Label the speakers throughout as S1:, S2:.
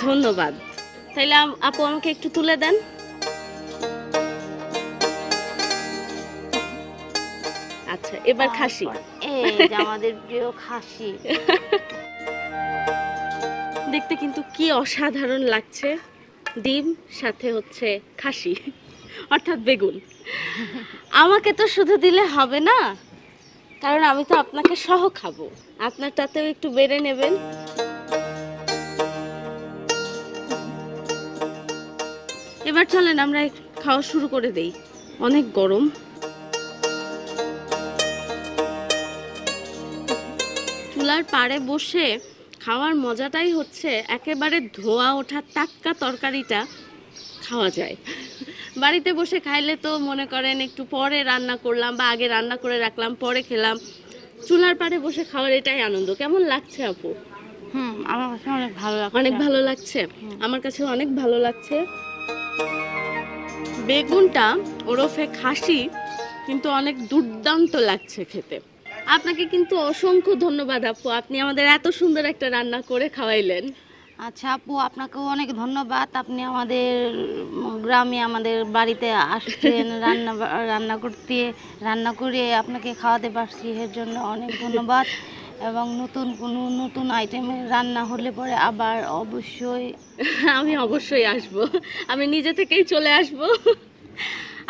S1: ধন্যবাদ। তাইলে আপু আমাকে একটু তুলে দেন। আচ্ছা, এবার খাসি।
S2: তারপর এই যে আমাদের প্রিয় খাসি।
S1: দেখতে কিন্তু কি অসাধারণ লাগছে। ডিম সাথে হচ্ছে খাসি, অর্থাৎ বেগুন। আমাকে তো শুধু দিলে হবে না, কারণ আমি তো আপনাকে সহ খাবো। আপনারটাতেও একটু বেড়ে নেবেন। এবার চলেন আমরা খাওয়া শুরু করে দেই, অনেক গরম। চুলার পাড়ে বসে খাওয়ার মজাটাই হচ্ছে একেবারে ধোয়া ওঠা টাটকা তরকারিটা খাওয়া যায়। বাড়িতে বসে খাইলে তো মনে করেন একটু পরে রান্না করলাম বা আগে রান্না করে রাখলাম পরে খেলাম। চুলার পাড়ে বসে খাওয়ার এটাই আনন্দ। কেমন লাগছে আপু?
S2: আমার কাছে অনেক ভালো লাগছে।
S1: অনেক ভালো লাগছে। আমার কাছে অনেক ভালো লাগছে। বেগুনটা ওরফে খাসি কিন্তু অনেক দুর্দান্ত লাগছে খেতে। আপনাকে কিন্তু অসংখ্য ধন্যবাদ আপু, আপনি আমাদের এত সুন্দর একটা রান্না করে খাওয়াইলেন।
S2: আচ্ছা আপু, আপনাকেও অনেক ধন্যবাদ। আপনি আমাদের গ্রামে আমাদের বাড়িতে আসছেন, রান্না করতে, রান্না করে আপনাকে খাওয়াতে পারছি, এর জন্য অনেক ধন্যবাদ। এবং নতুন আইটেমের রান্না হলে পরে আবার অবশ্যই
S1: আমি অবশ্যই আসব, আমি নিজে থেকেই চলে আসব।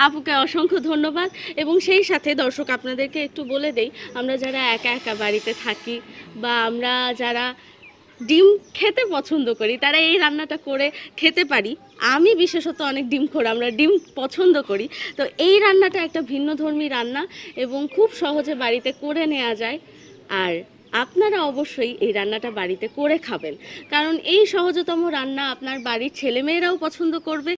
S1: আপুকে অসংখ্য ধন্যবাদ। এবং সেই সাথে দর্শক আপনাদেরকে একটু বলে দেই, আমরা যারা একা একা বাড়িতে থাকি বা আমরা যারা ডিম খেতে পছন্দ করি তারা এই রান্নাটা করে খেতে পারি। আমি বিশেষত অনেক ডিমখোর, আমরা ডিম পছন্দ করি। তো এই রান্নাটা একটা ভিন্নধর্মী রান্না এবং খুব সহজে বাড়িতে করে নেওয়া যায়। আর আপনারা অবশ্যই এই রান্নাটা বাড়িতে করে খাবেন, কারণ এই সহজতম রান্না আপনার বাড়ির ছেলেমেয়েরাও পছন্দ করবে